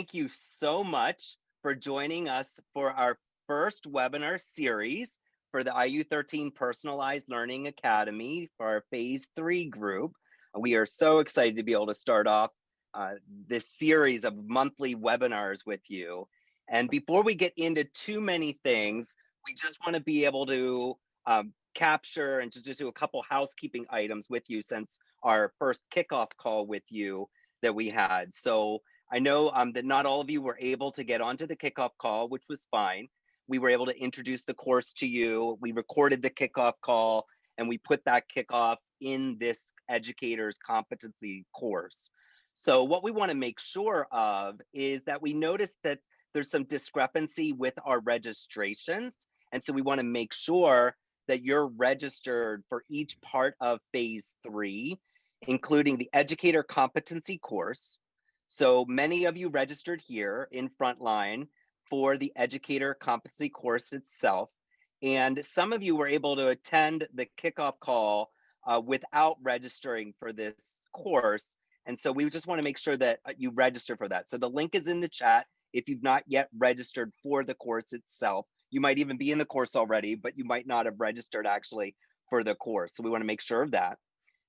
thank you so much for joining us for our first webinar series for the IU13 Personalized Learning Academy for our Phase 3 group. We are so excited to be able to start off this series of monthly webinars with you. And before we get into too many things, we just want to be able to capture and to just do a couple housekeeping items with you since our first kickoff call with you that we had. So I know that not all of you were able to get onto the kickoff call, which was fine. We were able to introduce the course to you. We recorded the kickoff call and we put that kickoff in this educator's competency course. So what we want to make sure of is that we noticed that there's some discrepancy with our registrations. And so we want to make sure that you're registered for each part of Phase 3, including the educator competency course. So many of you registered here in Frontline for the educator competency course itself. And some of you were able to attend the kickoff call without registering for this course. And so we just want to make sure that you register for that. So the link is in the chat if you've not yet registered for the course itself. You might even be in the course already, but you might not have registered actually for the course. So we want to make sure of that.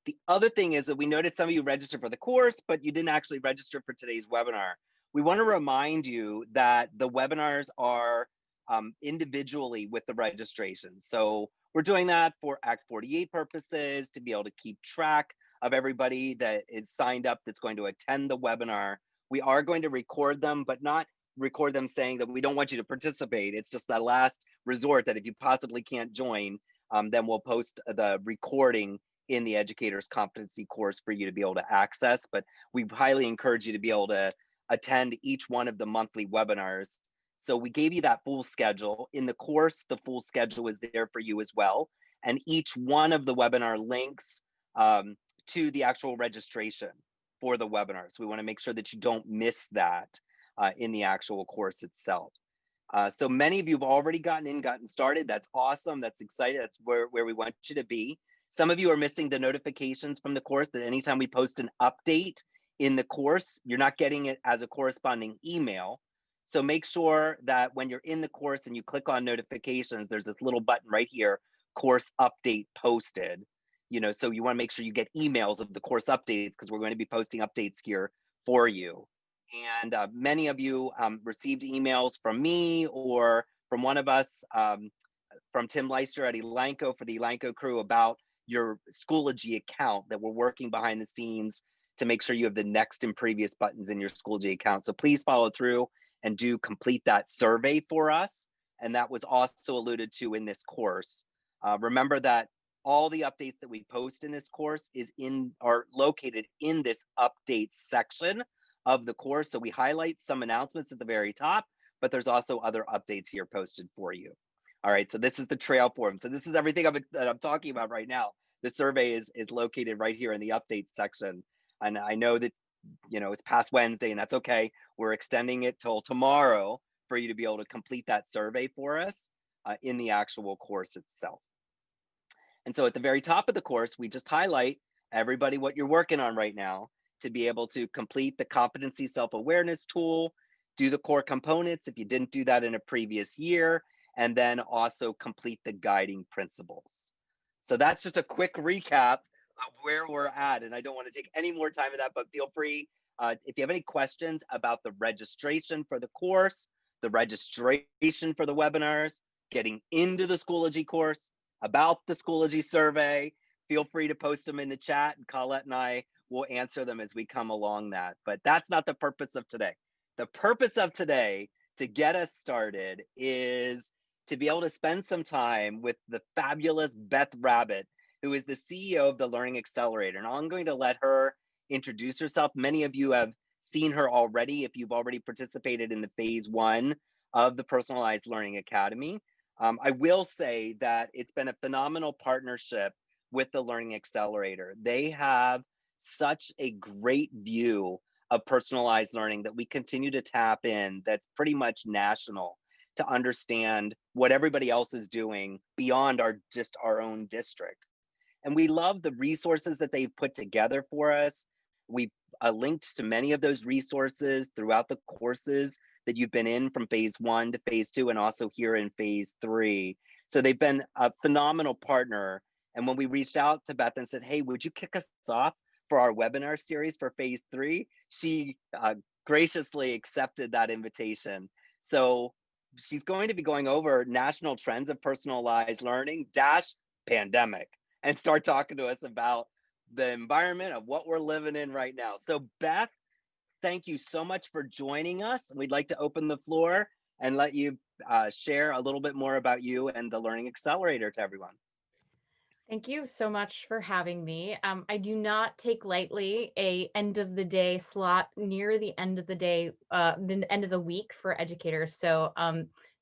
The other thing is that we noticed some of you registered for the course, but you didn't actually register for today's webinar. We want to remind you that the webinars are individually with the registration. So we're doing that for Act 48 purposes, to be able to keep track of everybody that is signed up that's going to attend the webinar. We are going to record them, but not record them saying that we don't want you to participate. It's just that last resort that if you possibly can't join, then we'll post the recording in the educator's competency course for you to be able to access. But we highly encourage you to be able to attend each one of the monthly webinars. So we gave you that full schedule. In the course, the full schedule is there for you as well. And each one of the webinar links to the actual registration for the webinar. So we want to make sure that you don't miss that in the actual course itself. So many of you have already gotten started. That's awesome. That's exciting. That's where we want you to be. Some of you are missing the notifications from the course that anytime we post an update in the course, you're not getting it as a corresponding email. So make sure that when you're in the course and you click on notifications, there's this little button right here, course update posted. So you want to make sure you get emails of the course updates because we're going to be posting updates here for you. And many of you received emails from me or from one of us, from Tim Leister at Elanco for the Elanco crew about your Schoology account, that we're working behind the scenes to make sure you have the next and previous buttons in your Schoology account. So please follow through and do complete that survey for us. And that was also alluded to in this course. Remember that all the updates that we post in this course are located in this updates section of the course. So we highlight some announcements at the very top, but there's also other updates here posted for you. All right, so this is the trail form. So this is everything that I'm talking about right now. The survey is located right here in the updates section. And I know that, it's past Wednesday and that's okay. We're extending it till tomorrow for you to be able to complete that survey for us in the actual course itself. And so at the very top of the course, we just highlight everybody what you're working on right now to be able to complete the competency self-awareness tool, do the core components if you didn't do that in a previous year, and then also complete the guiding principles. So that's just a quick recap of where we're at. And I don't want to take any more time of that, but feel free, if you have any questions about the registration for the course, the registration for the webinars, getting into the Schoology course, about the Schoology survey, feel free to post them in the chat and Colette and I will answer them as we come along that. But that's not the purpose of today. The purpose of today, to get us started, is to be able to spend some time with the fabulous Beth Rabbitt, who is the CEO of the Learning Accelerator. And I'm going to let her introduce herself. Many of you have seen her already if you've already participated in the Phase 1 of the Personalized Learning Academy. I will say that it's been a phenomenal partnership with the Learning Accelerator. They have such a great view of personalized learning that we continue to tap in, that's pretty much national, to understand what everybody else is doing beyond just our own district. And we love the resources that they've put together for us. We linked to many of those resources throughout the courses that you've been in from phase 1 to phase 2 and also here in phase 3. So they've been a phenomenal partner. And when we reached out to Beth and said, hey, would you kick us off for our webinar series for phase 3? She graciously accepted that invitation. So she's going to be going over national trends of personalized learning dash pandemic and start talking to us about the environment of what we're living in right now. So Beth, thank you so much for joining us. We'd like to open the floor and let you share a little bit more about you and the Learning Accelerator to everyone. Thank you so much for having me. I do not take lightly a end of the day slot near the end of the day, the end of the week for educators. So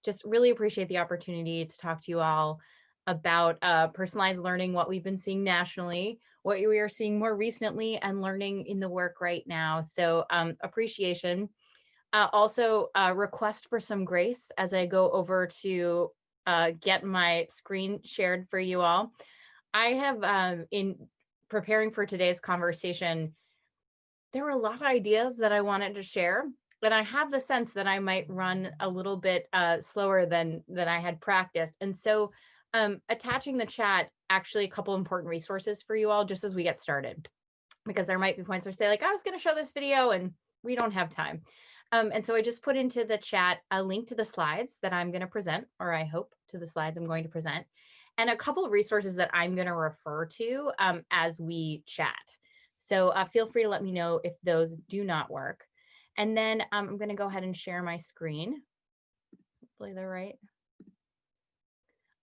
just really appreciate the opportunity to talk to you all about personalized learning, what we've been seeing nationally, what we are seeing more recently, and learning in the work right now. So appreciation. Also, request for some grace as I go over to get my screen shared for you all. I have, in preparing for today's conversation, there were a lot of ideas that I wanted to share, but I have the sense that I might run a little bit slower than I had practiced. And so, attaching the chat, actually, a couple important resources for you all just as we get started, because there might be points where say like, I was going to show this video and we don't have time. And so I just put into the chat a link to the slides that I'm going to present, or I hope to the slides I'm going to present, and a couple of resources that I'm going to refer to as we chat. So feel free to let me know if those do not work. And then I'm going to go ahead and share my screen. Hopefully they're right.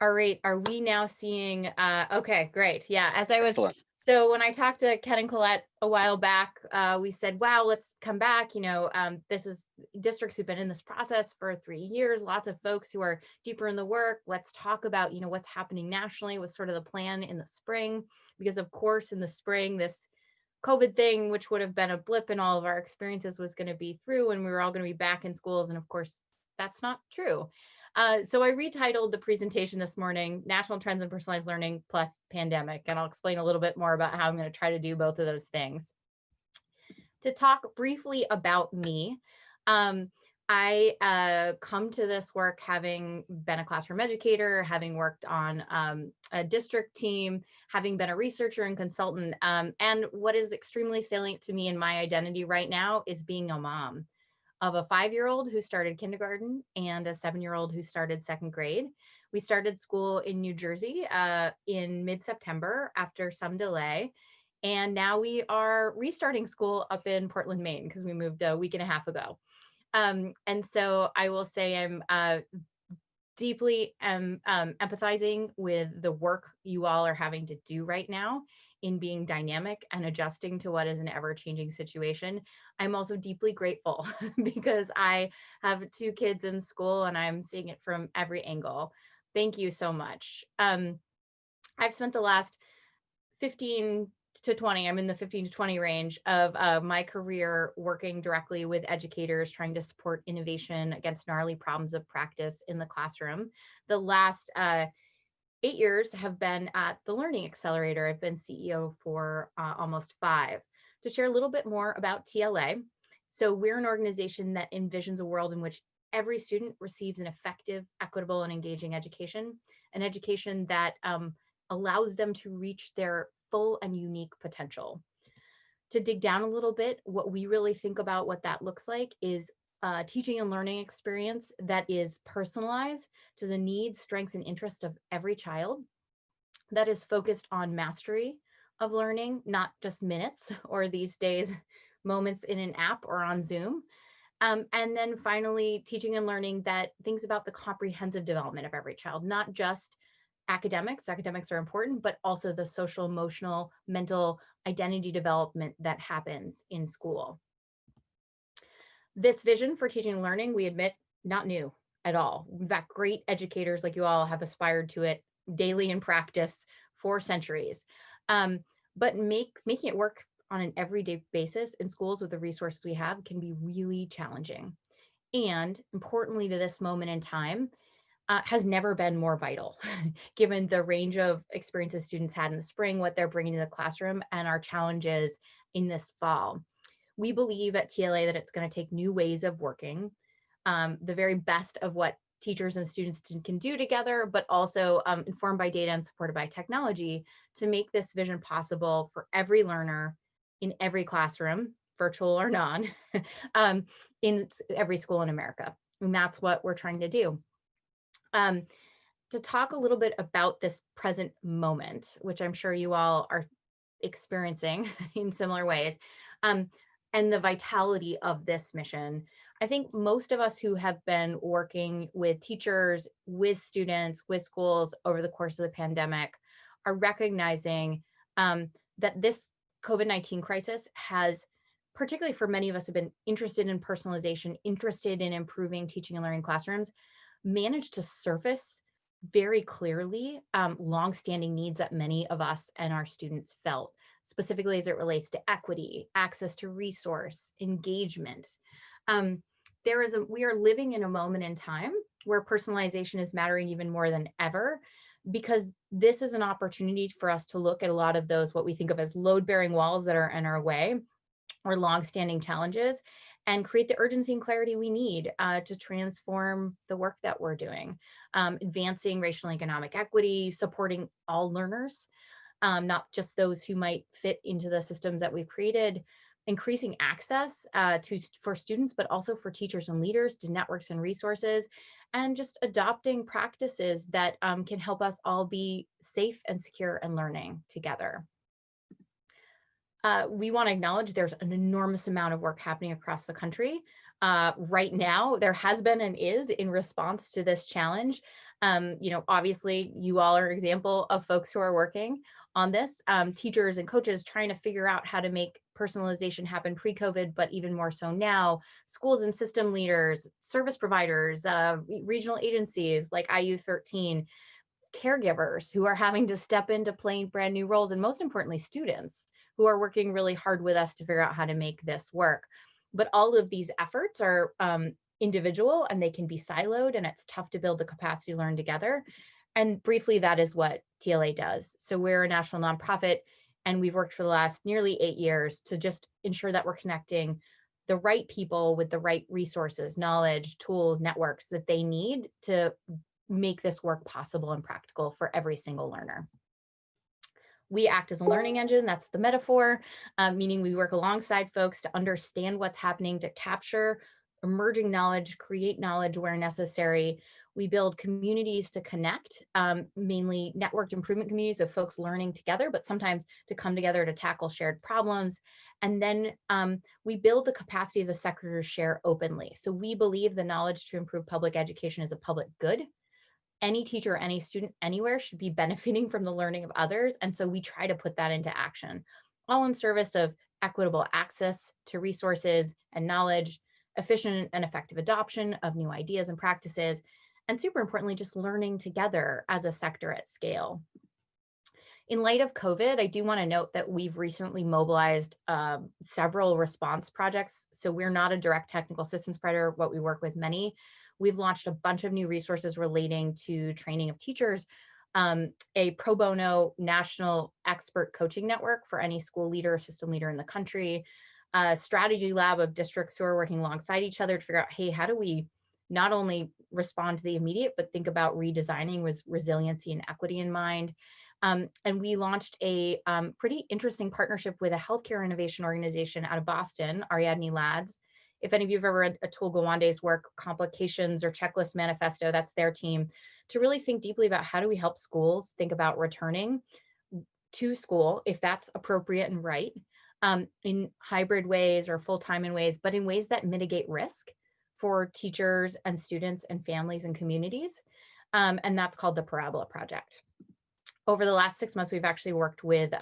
All right, are we now seeing, okay, great. Yeah, as I was, Excellent. so when I talked to Ken and Colette a while back, we said, wow, let's come back. This is districts who've been in this process for 3 years, lots of folks who are deeper in the work. Let's talk about, what's happening nationally was sort of the plan in the spring, because of course, in the spring, this COVID thing, which would have been a blip in all of our experiences, was going to be through and we were all going to be back in schools. And of course, that's not true. So I retitled the presentation this morning, National Trends in Personalized Learning plus Pandemic, and I'll explain a little bit more about how I'm going to try to do both of those things. To talk briefly about me, I come to this work having been a classroom educator, having worked on a district team, having been a researcher and consultant. And what is extremely salient to me in my identity right now is being a mom of a 5-year-old who started kindergarten and a 7-year-old who started second grade. We started school in New Jersey in mid-September after some delay. And now we are restarting school up in Portland, Maine, because we moved a week and a half ago. And so I will say I'm deeply empathizing with the work you all are having to do right now in being dynamic and adjusting to what is an ever-changing situation. I'm also deeply grateful because I have 2 kids in school and I'm seeing it from every angle. Thank you so much. I've spent the last 15 to 20, I'm in the 15 to 20 range of my career working directly with educators, trying to support innovation against gnarly problems of practice in the classroom. The last 8 years have been at the Learning Accelerator. I've been CEO for almost 5. To share a little bit more about TLA. So we're an organization that envisions a world in which every student receives an effective, equitable, and engaging education, an education that allows them to reach their full and unique potential. To dig down a little bit, what we really think about what that looks like is teaching and learning experience that is personalized to the needs, strengths, and interests of every child, that is focused on mastery of learning, not just minutes or these days moments in an app or on Zoom. And then finally, teaching and learning that thinks about the comprehensive development of every child, not just academics. Academics are important, but also the social, emotional, mental identity development that happens in school. This vision for teaching and learning, we admit, not new at all. In fact, great educators like you all have aspired to it daily in practice for centuries. But making it work on an everyday basis in schools with the resources we have can be really challenging. And importantly to this moment in time, has never been more vital, given the range of experiences students had in the spring, what they're bringing to the classroom, and our challenges in this fall. We believe at TLA that it's going to take new ways of working, the very best of what teachers and students can do together, but also informed by data and supported by technology to make this vision possible for every learner in every classroom, virtual or non, in every school in America. And that's what we're trying to do. To talk a little bit about this present moment, which I'm sure you all are experiencing in similar ways, and the vitality of this mission. I think most of us who have been working with teachers, with students, with schools over the course of the pandemic are recognizing that this COVID-19 crisis has, particularly for many of us who have been interested in personalization, interested in improving teaching and learning classrooms, managed to surface very clearly longstanding needs that many of us and our students felt, specifically as it relates to equity, access to resource, engagement. We are living in a moment in time where personalization is mattering even more than ever, because this is an opportunity for us to look at a lot of those, what we think of as load-bearing walls that are in our way, or longstanding challenges, and create the urgency and clarity we need to transform the work that we're doing, advancing racial and economic equity, supporting all learners, not just those who might fit into the systems that we've created, increasing access for students, but also for teachers and leaders to networks and resources, and just adopting practices that can help us all be safe and secure and learning together. We want to acknowledge there's an enormous amount of work happening across the country. Right now, there has been and is in response to this challenge. Obviously, you all are an example of folks who are working on this, teachers and coaches trying to figure out how to make personalization happen pre-COVID, but even more so now, schools and system leaders, service providers, regional agencies like IU13, caregivers who are having to step into playing brand new roles, and most importantly, students who are working really hard with us to figure out how to make this work. But all of these efforts are individual and they can be siloed, and it's tough to build the capacity to learn together. And briefly, that is what TLA does. So we're a national nonprofit, and we've worked for the last nearly 8 years to just ensure that we're connecting the right people with the right resources, knowledge, tools, networks that they need to make this work possible and practical for every single learner. We act as a learning engine, that's the metaphor, meaning we work alongside folks to understand what's happening, to capture emerging knowledge, create knowledge where necessary. We build communities to connect, mainly networked improvement communities of folks learning together, but sometimes to come together to tackle shared problems. And then we build the capacity of the sector to share openly. So we believe the knowledge to improve public education is a public good. Any teacher, any student anywhere should be benefiting from the learning of others. And so we try to put that into action, all in service of equitable access to resources and knowledge, efficient and effective adoption of new ideas and practices, and super importantly, just learning together as a sector at scale. In light of COVID, I do want to note that we've recently mobilized several response projects. So we're not a direct technical assistance provider, but we work with many. We've launched a bunch of new resources relating to training of teachers, a pro bono national expert coaching network for any school leader or system leader in the country, a strategy lab of districts who are working alongside each other to figure out, hey, how do we not only respond to the immediate, but think about redesigning with resiliency and equity in mind. And we launched a pretty interesting partnership with a healthcare innovation organization out of Boston, Ariadne Lads. If any of you have ever read Atul Gawande's work, Complications or Checklist Manifesto, that's their team, to really think deeply about how do we help schools think about returning to school, if that's appropriate and right, in hybrid ways or full-time in ways, but in ways that mitigate risk for teachers and students and families and communities. And that's called the Parabola Project. Over the last 6 months, we've actually worked with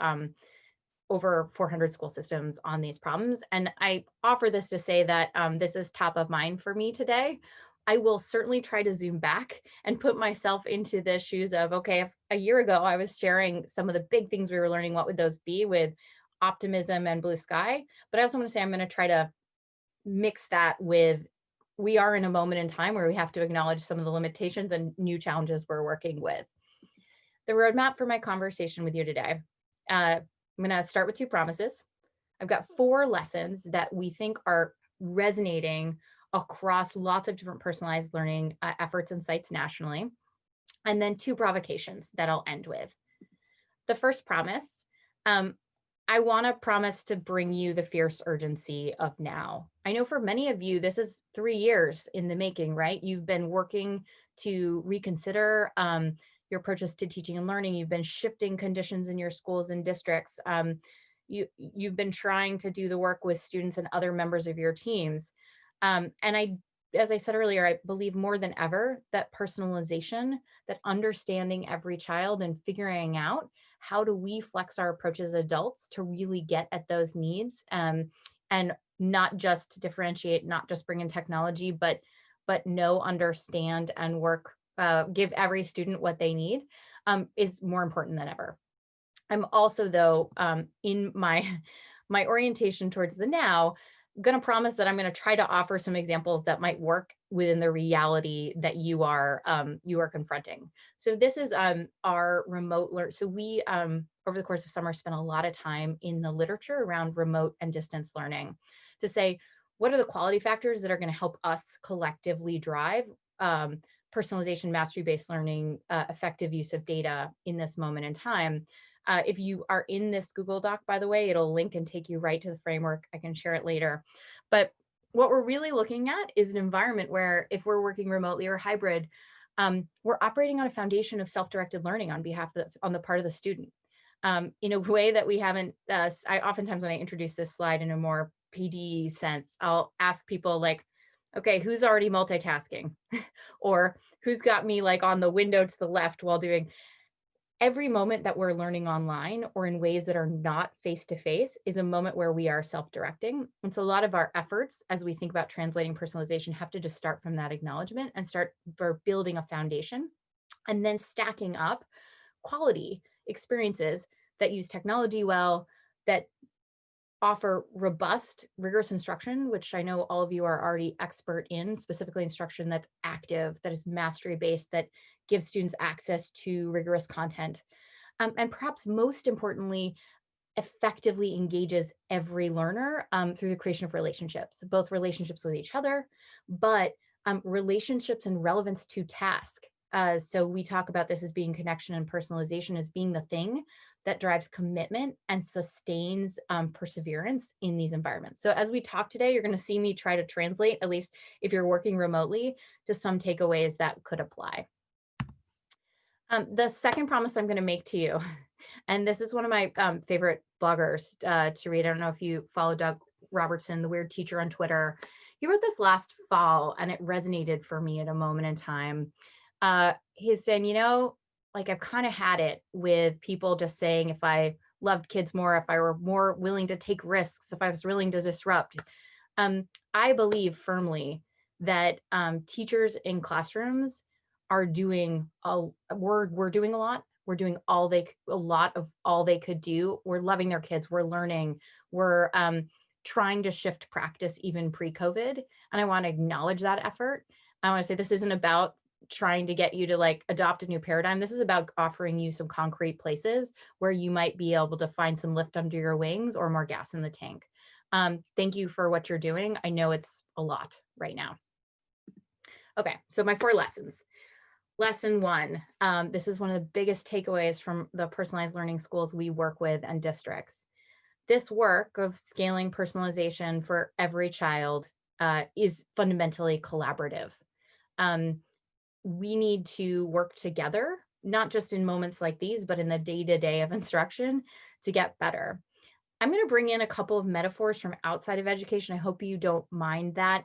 over 400 school systems on these problems. And I offer this to say that this is top of mind for me today. I will certainly try to zoom back and put myself into the shoes of, okay, a year ago, I was sharing some of the big things we were learning, what would those be, with optimism and blue sky. But I also want to say I'm going to try to mix that with, we are in a moment in time where we have to acknowledge some of the limitations and new challenges we're working with. The roadmap for my conversation with you today. I'm going to start with 2 promises. I've got 4 lessons that we think are resonating across lots of different personalized learning efforts and sites nationally, and then 2 provocations that I'll end with. The first promise, I want to promise to bring you the fierce urgency of now. I know for many of you, this is 3 years in the making, right? You've been working to reconsider your approaches to teaching and learning. You've been shifting conditions in your schools and districts. You've been trying to do the work with students and other members of your teams. As I said earlier, I believe more than ever that personalization, that understanding every child and figuring out how do we flex our approach as adults to really get at those needs, and not just differentiate, not just bring in technology, but know, understand, and work, give every student what they need, is more important than ever. I'm also, though, in my orientation towards the now, going to promise that I'm going to try to offer some examples that might work within the reality that you are confronting. So this is our remote learn. So we over the course of summer spent a lot of time in the literature around remote and distance learning to say, what are the quality factors that are going to help us collectively drive personalization, mastery-based learning, effective use of data in this moment in time. If you are in this Google Doc, by the way, it'll link and take you right to the framework. I can share it later. But what we're really looking at is an environment where if we're working remotely or hybrid, we're operating on a foundation of self-directed learning on the part of the student. In a way that we haven't, I oftentimes when I introduce this slide in a more PD sense, I'll ask people like, okay, who's already multitasking? Or who's got me like on the window to the left while doing. Every moment that we're learning online or in ways that are not face-to-face is a moment where we are self-directing. And so a lot of our efforts as we think about translating personalization have to just start from that acknowledgement and start building a foundation and then stacking up quality experiences that use technology well, that offer robust, rigorous instruction, which I know all of you are already expert in, specifically instruction that's active, that is mastery-based, that gives students access to rigorous content. And perhaps most importantly, effectively engages every learner through the creation of relationships, both relationships with each other, but relationships and relevance to task. So we talk about this as being connection and personalization as being the thing that drives commitment and sustains perseverance in these environments. So as we talk today, you're going to see me try to translate, at least if you're working remotely, to some takeaways that could apply. The second promise I'm going to make to you, and this is one of my favorite bloggers to read. I don't know if you follow Doug Robertson, the weird teacher on Twitter. He wrote this last fall and it resonated for me at a moment in time. He's saying, you know, like I've kind of had it with people just saying if I loved kids more, if I were more willing to take risks, if I was willing to disrupt. I believe firmly that teachers in classrooms are doing we're doing a lot. We're doing a lot of all they could do. We're loving their kids. We're learning. We're trying to shift practice even pre-COVID. And I want to acknowledge that effort. I want to say this isn't about trying to get you to like adopt a new paradigm. This is about offering you some concrete places where you might be able to find some lift under your wings or more gas in the tank. Thank you for what you're doing. I know it's a lot right now. Okay, so my 4 lessons. Lesson 1, this is one of the biggest takeaways from the personalized learning schools we work with and districts. This work of scaling personalization for every child is fundamentally collaborative. We need to work together, not just in moments like these, but in the day-to-day of instruction to get better. I'm going to bring in a couple of metaphors from outside of education. I hope you don't mind that.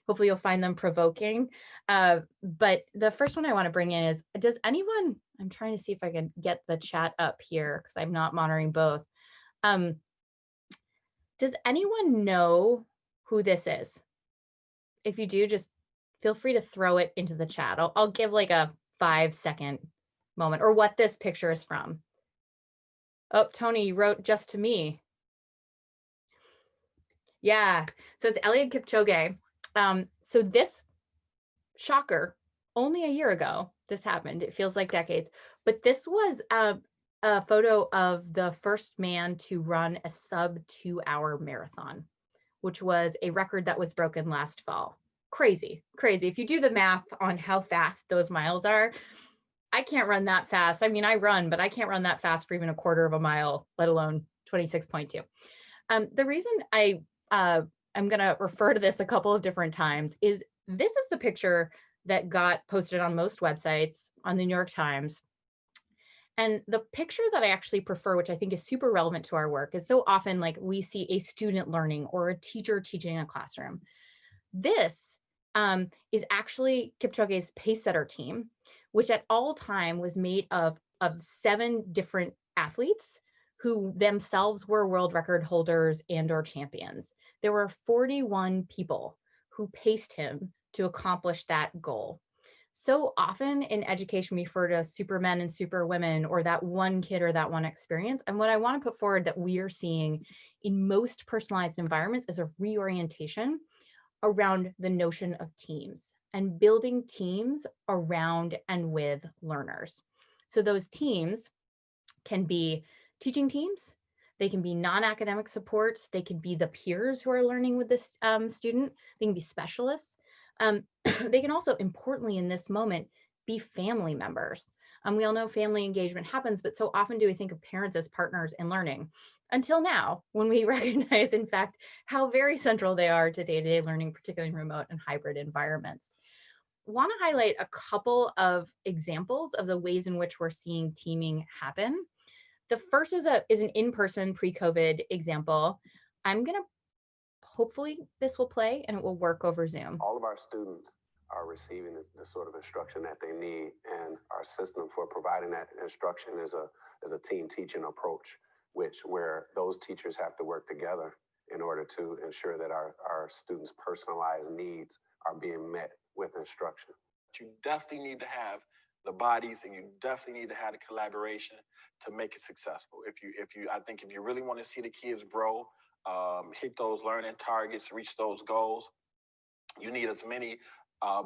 Hopefully you'll find them provoking. But the first one I want to bring in is, does anyone, I'm trying to see if I can get the chat up here because I'm not monitoring both. Does anyone know who this is? If you do, just feel free to throw it into the chat. I'll give like a 5-second moment or what this picture is from. Oh, Tony, you wrote just to me. Yeah, so it's Eliud Kipchoge. So this, shocker, only a year ago, this happened. It feels like decades, but this was a photo of the first man to run a sub 2-hour marathon, which was a record that was broken last fall. Crazy, crazy. If you do the math on how fast those miles are, I can't run that fast. I mean, I run, but I can't run that fast for even a quarter of a mile, let alone 26.2. The reason I'm going to refer to this a couple of different times is this is the picture that got posted on most websites, on the New York Times. And the picture that I actually prefer, which I think is super relevant to our work, is so often like we see a student learning or a teacher teaching in a classroom. This is actually Kipchoge's pace setter team, which at all time was made of 7 different athletes who themselves were world record holders and or champions. There were 41 people who paced him to accomplish that goal. So often in education, we refer to supermen and superwomen or that one kid or that one experience. And what I want to put forward that we are seeing in most personalized environments is a reorientation around the notion of teams and building teams around and with learners. So those teams can be teaching teams, they can be non-academic supports, they can be the peers who are learning with this student, they can be specialists. They can also, importantly in this moment, be family members. We all know family engagement happens, but so often do we think of parents as partners in learning, until now, when we recognize, in fact, how very central they are to day-to-day learning, particularly in remote and hybrid environments. Want to highlight a couple of examples of the ways in which we're seeing teaming happen. The first is an in-person pre-COVID example. I'm going to hopefully this will play and it will work over Zoom. All of our students are receiving the sort of instruction that they need, and our system for providing that instruction is a team teaching approach, where those teachers have to work together in order to ensure that our students' personalized needs are being met with instruction. You definitely need to have the bodies, and you definitely need to have the collaboration to make it successful. I think if you really want to see the kids grow, hit those learning targets, reach those goals, you need as many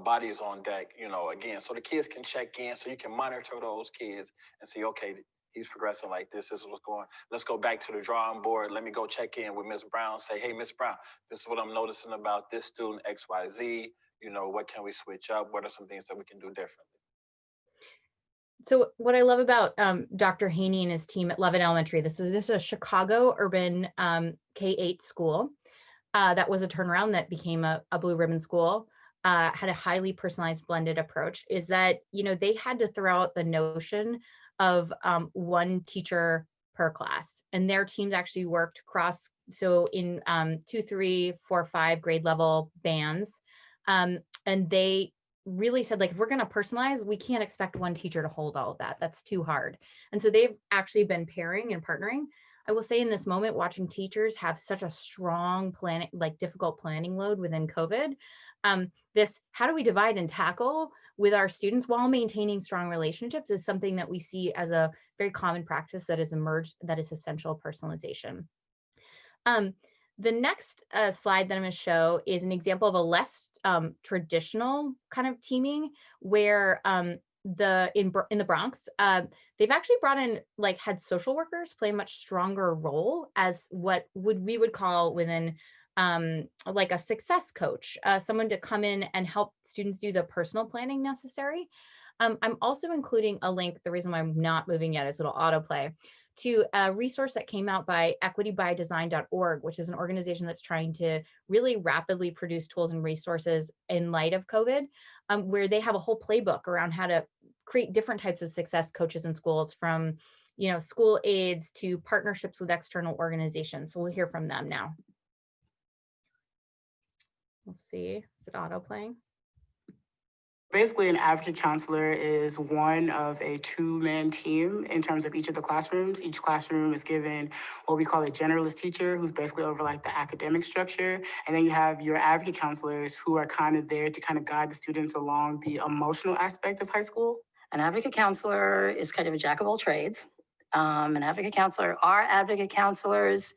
bodies on deck, again, so the kids can check in, so you can monitor those kids and see, okay, he's progressing like this is what's going on. Let's go back to the drawing board. Let me go check in with Ms. Brown, say, hey, Ms. Brown, this is what I'm noticing about this student, XYZ, what can we switch up? What are some things that we can do differently? So what I love about Dr. Haney and his team at Levitt Elementary, this is a Chicago urban K-8 school that was a turnaround that became a blue ribbon school, had a highly personalized blended approach, is that, they had to throw out the notion of one teacher per class. And their teams actually worked across, so in 2, 3, 4, 5 grade level bands. And they really said, like, if we're going to personalize, we can't expect one teacher to hold all of that. That's too hard. And so they've actually been pairing and partnering. I will say in this moment, watching teachers have such a strong planning, like difficult planning load within COVID, this how do we divide and tackle with our students while maintaining strong relationships is something that we see as a very common practice that has emerged, that is essential personalization. The next slide that I'm going to show is an example of a less traditional kind of teaming where in the Bronx, they've actually brought in, like, had social workers play a much stronger role as what we would call within like a success coach, someone to come in and help students do the personal planning necessary. I'm also including a link, the reason why I'm not moving yet is it'll autoplay, to a resource that came out by equitybydesign.org, which is an organization that's trying to really rapidly produce tools and resources in light of COVID, where they have a whole playbook around how to create different types of success coaches in schools, from school aides to partnerships with external organizations. So we'll hear from them now. We'll see, is it auto playing? Basically, an advocate counselor is one of a 2-man team in terms of each of the classrooms. Each classroom is given what we call a generalist teacher, who's basically over like the academic structure. And then you have your advocate counselors who are kind of there to kind of guide the students along the emotional aspect of high school. An advocate counselor is kind of a jack of all trades. An advocate counselor, our advocate counselors,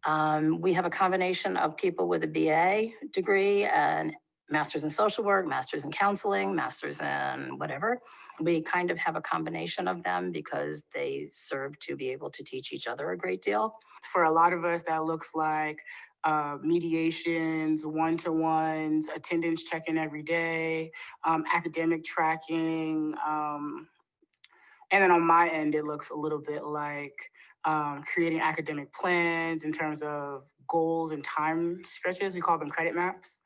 we have a combination of people with a BA degree and master's in social work, master's in counseling, master's in whatever. We kind of have a combination of them because they serve to be able to teach each other a great deal. For a lot of us, that looks like mediations, one-to-ones, attendance check-in every day, academic tracking. And then on my end, it looks a little bit like creating academic plans in terms of goals and time stretches. We call them credit maps.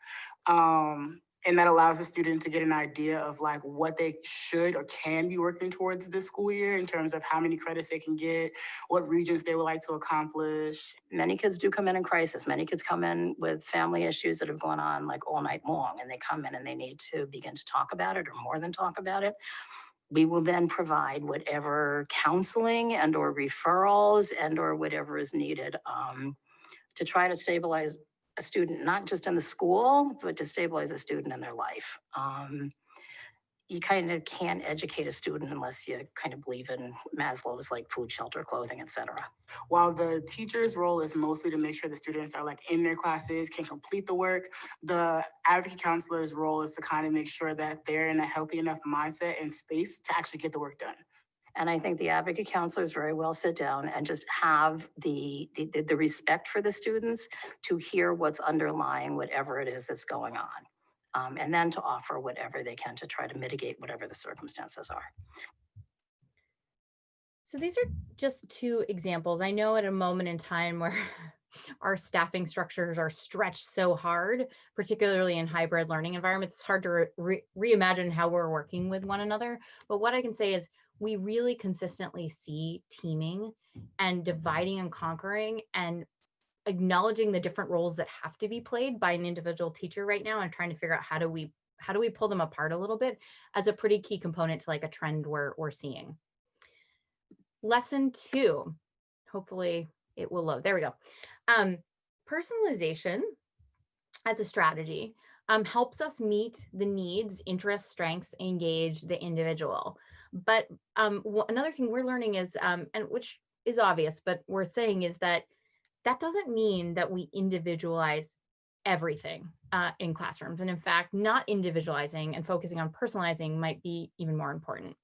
And that allows the student to get an idea of like what they should or can be working towards this school year in terms of how many credits they can get, what regions they would like to accomplish. Many kids do come in crisis. Many kids come in with family issues that have gone on like all night long, and they come in and they need to begin to talk about it or more than talk about it. We will then provide whatever counseling and or referrals and or whatever is needed to try to stabilize a student, not just in the school, but to stabilize a student in their life. You kind of can't educate a student unless you kind of believe in Maslow's like food, shelter, clothing, etc. While the teacher's role is mostly to make sure the students are like in their classes, can complete the work, the advocate counselor's role is to kind of make sure that they're in a healthy enough mindset and space to actually get the work done. And I think the advocate counselors very well sit down and just have the respect for the students to hear what's underlying whatever it is that's going on. And then to offer whatever they can to try to mitigate whatever the circumstances are. So these are just two examples. I know at a moment in time where our staffing structures are stretched so hard, particularly in hybrid learning environments, it's hard to reimagine how we're working with one another. But what I can say is we really consistently see teaming and dividing and conquering and acknowledging the different roles that have to be played by an individual teacher right now and trying to figure out how do we pull them apart a little bit as a pretty key component to like a trend we're seeing. Lesson 2, hopefully it will load. There we go. Personalization as a strategy helps us meet the needs, interests, strengths, engage the individual. But another thing we're learning is, and which is obvious, but we're saying is that doesn't mean that we individualize everything in classrooms. And in fact, not individualizing and focusing on personalizing might be even more important.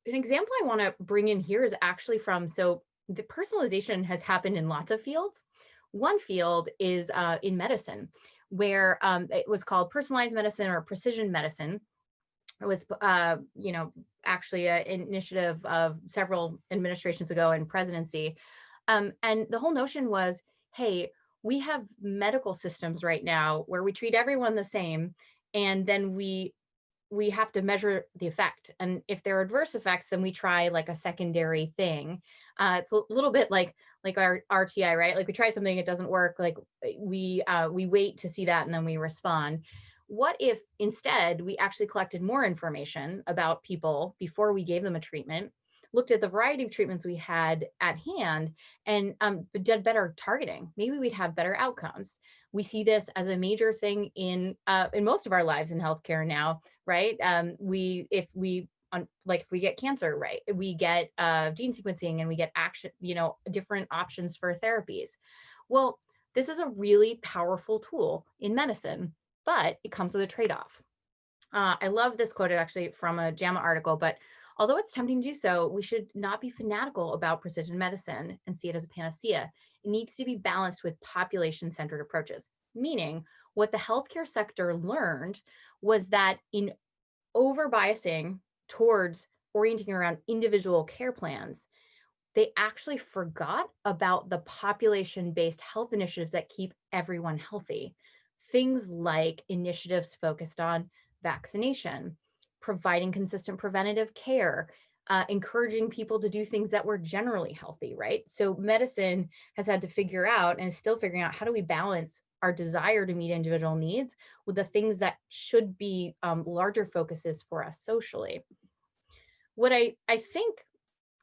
An example I want to bring in here is actually so the personalization has happened in lots of fields. One field is in medicine, where it was called personalized medicine or precision medicine. It was, actually an initiative of several administrations ago in presidency. And the whole notion was, hey, we have medical systems right now where we treat everyone the same, and then we have to measure the effect. And if there are adverse effects, then we try like a secondary thing. It's a little bit like our RTI, right? Like we try something, it doesn't work. Like we wait to see that and then we respond. What if instead we actually collected more information about people before we gave them a treatment, looked at the variety of treatments we had at hand, and did better targeting? Maybe we'd have better outcomes. We see this as a major thing in most of our lives in healthcare now, right? If we get cancer, right, we get gene sequencing and we get different options for therapies. Well, this is a really powerful tool in medicine, but it comes with a trade-off. I love this quote actually from a JAMA article, but although it's tempting to do so, we should not be fanatical about precision medicine and see it as a panacea. It needs to be balanced with population-centered approaches, meaning what the healthcare sector learned was that in over-biasing towards orienting around individual care plans, they actually forgot about the population-based health initiatives that keep everyone healthy. Things like initiatives focused on vaccination, providing consistent preventative care, encouraging people to do things that were generally healthy, right? So medicine has had to figure out and is still figuring out how do we balance our desire to meet individual needs with the things that should be larger focuses for us socially. What I think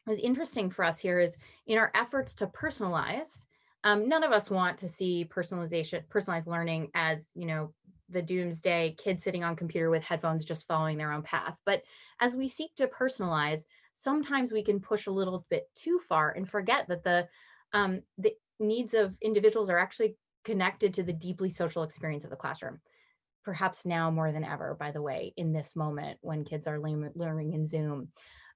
is interesting for us here is in our efforts to personalize, none of us want to see personalized learning as, the doomsday kid sitting on computer with headphones just following their own path. But as we seek to personalize, sometimes we can push a little bit too far and forget that the needs of individuals are actually connected to the deeply social experience of the classroom. perhaps now more than ever, by the way, in this moment when kids are learning in Zoom.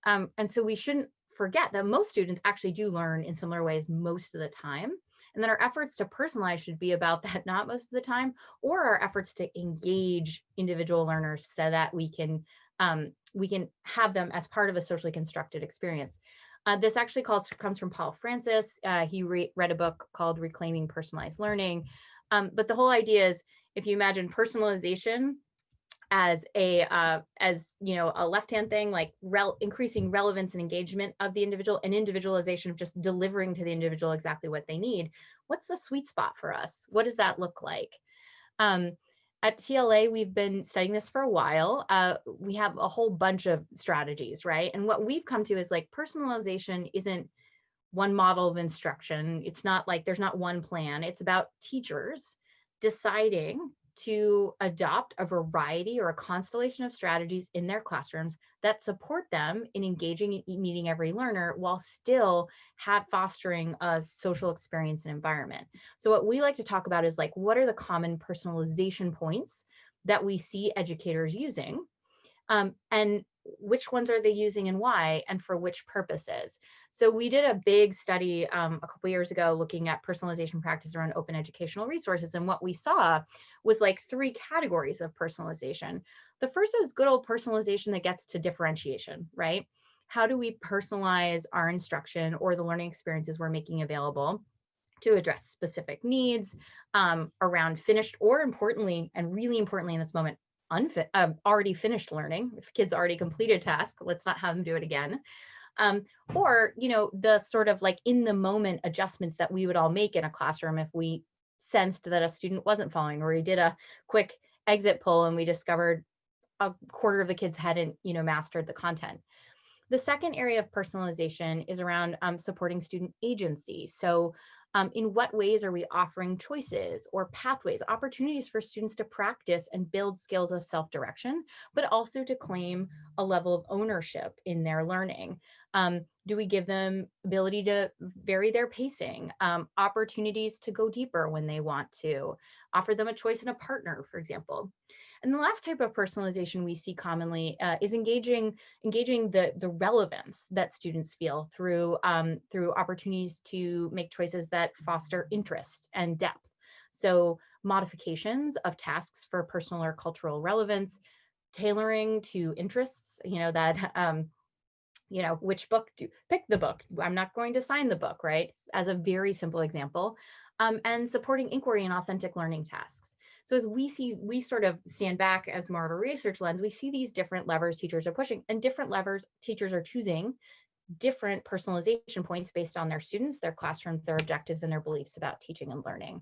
And so we shouldn't forget that most students actually do learn in similar ways most of the time. And then our efforts to personalize should be about that, not most of the time, or our efforts to engage individual learners so that we can have them as part of a socially constructed experience. This actually comes from Paul Francis. He read a book called Reclaiming Personalized Learning. But the whole idea is, if you imagine personalization as a left-hand thing, like increasing relevance and engagement of the individual, and individualization of just delivering to the individual exactly what they need, what's the sweet spot for us? What does that look like? At TLA, we've been studying this for a while. We have a whole bunch of strategies, right? And what we've come to is like personalization isn't one model of instruction. It's not like there's not one plan. It's about teachers deciding to adopt a variety or a constellation of strategies in their classrooms that support them in engaging and meeting every learner while still fostering a social experience and environment. So what we like to talk about is like, what are the common personalization points that we see educators using? And which ones are they using and why, and for which purposes? So we did a big study a couple years ago looking at personalization practice around open educational resources. And what we saw was like 3 categories of personalization. The first is good old personalization that gets to differentiation, right? How do we personalize our instruction or the learning experiences we're making available to address specific needs around finished, or importantly, and really importantly in this moment, already finished learning. If kids already completed a task, let's not have them do it again. Or, the sort of like in the moment adjustments that we would all make in a classroom if we sensed that a student wasn't following, or we did a quick exit poll and we discovered a quarter of the kids hadn't, mastered the content. The second area of personalization is around supporting student agency. So in what ways are we offering choices or pathways, opportunities for students to practice and build skills of self-direction, but also to claim a level of ownership in their learning? Do we give them ability to vary their pacing, opportunities to go deeper when they want to, offer them a choice in a partner, for example? And the last type of personalization we see commonly is engaging the relevance that students feel through opportunities to make choices that foster interest and depth. So modifications of tasks for personal or cultural relevance, tailoring to interests, which book pick the book. I'm not going to sign the book, right? As a very simple example, and supporting inquiry and authentic learning tasks. So as we sort of stand back as more of a research lens, we see these different levers teachers are pushing, and different levers teachers are choosing different personalization points based on their students, their classrooms, their objectives, and their beliefs about teaching and learning.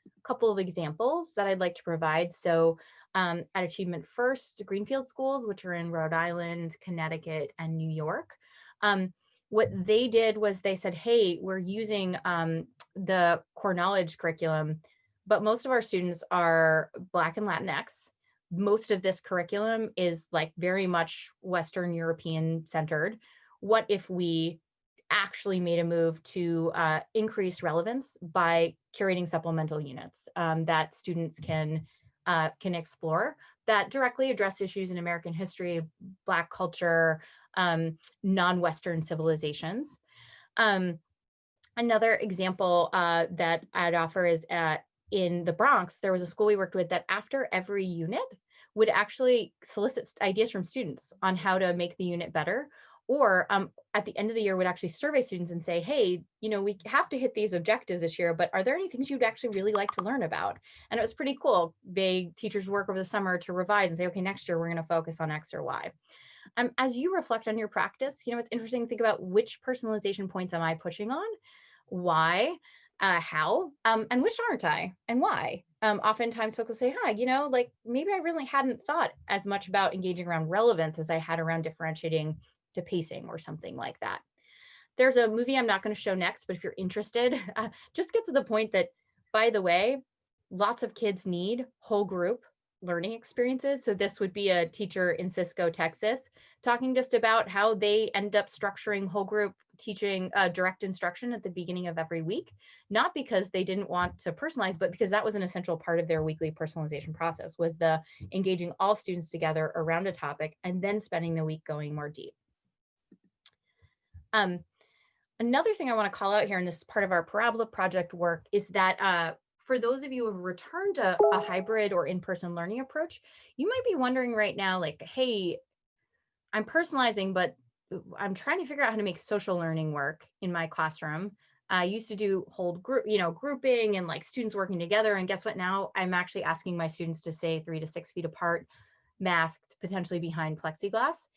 A couple of examples that I'd like to provide. So at Achievement First, Greenfield schools, which are in Rhode Island, Connecticut, and New York, what they did was they said, hey, we're using the core knowledge curriculum, but most of our students are Black and Latinx. Most of this curriculum is like very much Western European centered. What if we actually made a move to increase relevance by curating supplemental units that students can explore that directly address issues in American history, Black culture, non-Western civilizations. Another example that I'd offer is in the Bronx, there was a school we worked with that after every unit would actually solicit ideas from students on how to make the unit better. Or at the end of the year would actually survey students and say, hey, we have to hit these objectives this year, but are there any things you'd actually really like to learn about? And it was pretty cool. Teachers work over the summer to revise and say, okay, next year we're going to focus on X or Y. As you reflect on your practice, it's interesting to think about which personalization points am I pushing on, why, how, and which aren't I, and why? Oftentimes folks will say, like maybe I really hadn't thought as much about engaging around relevance as I had around differentiating to pacing or something like that. There's a movie I'm not going to show next, but if you're interested, just get to the point that, by the way, lots of kids need whole group learning experiences. So this would be a teacher in Cisco, Texas, talking just about how they end up structuring whole group teaching direct instruction at the beginning of every week, not because they didn't want to personalize, but because that was an essential part of their weekly personalization process, was the engaging all students together around a topic and then spending the week going more deep. Another thing I want to call out here, and this is part of our Parabola project work, is that for those of you who have returned to a hybrid or in-person learning approach, you might be wondering right now, like, hey, I'm personalizing, but I'm trying to figure out how to make social learning work in my classroom. I used to do whole group, grouping and like students working together. And guess what? Now I'm actually asking my students to stay 3 to 6 feet apart, masked, potentially behind plexiglass.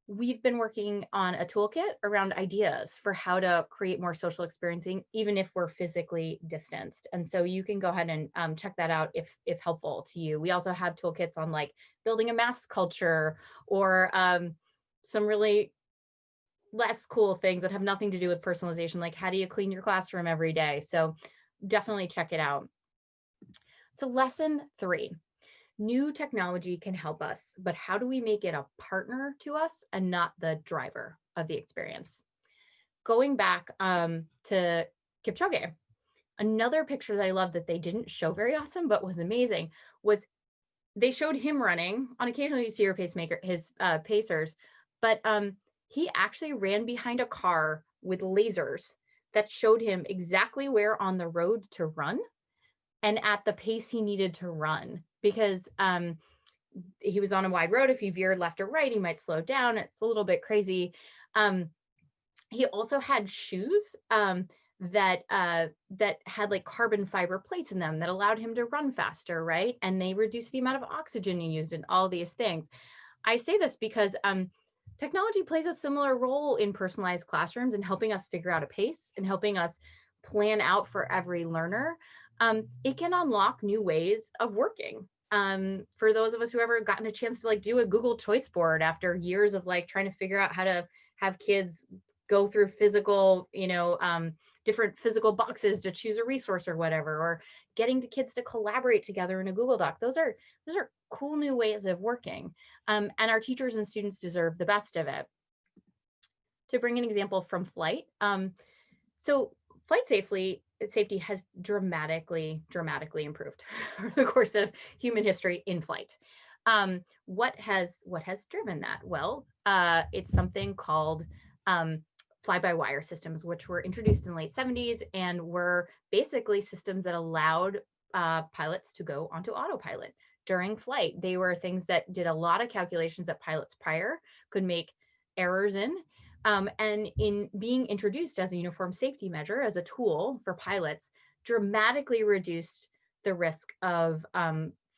We've been working on a toolkit around ideas for how to create more social experiencing, even if we're physically distanced. And so you can go ahead and check that out if helpful to you. We also have toolkits on like building a mask culture, or some really less cool things that have nothing to do with personalization, like how do you clean your classroom every day? So definitely check it out. So lesson 3. New technology can help us, but how do we make it a partner to us and not the driver of the experience? Going back to Kipchoge, another picture that I love that they didn't show very awesome, but was amazing, was they showed him running. On occasion, you see his pacers, but he actually ran behind a car with lasers that showed him exactly where on the road to run and at the pace he needed to run, because he was on a wide road. If he veered left or right, he might slow down. It's a little bit crazy. He also had shoes that had like carbon fiber plates in them that allowed him to run faster, right? And they reduced the amount of oxygen he used and all these things. I say this because technology plays a similar role in personalized classrooms and helping us figure out a pace and helping us plan out for every learner. It can unlock new ways of working. For those of us who ever gotten a chance to like do a Google choice board after years of like trying to figure out how to have kids go through physical, different physical boxes to choose a resource or whatever, or getting the kids to collaborate together in a Google Doc. Those are cool new ways of working. And our teachers and students deserve the best of it. To bring an example from flight. So flight safety has dramatically improved over the course of human history in flight. What has driven that? Well, it's something called fly-by-wire systems, which were introduced in the late 70s and were basically systems that allowed pilots to go onto autopilot during flight. They were things that did a lot of calculations that pilots prior could make errors in. And in being introduced as a uniform safety measure, as a tool for pilots, dramatically reduced the risk of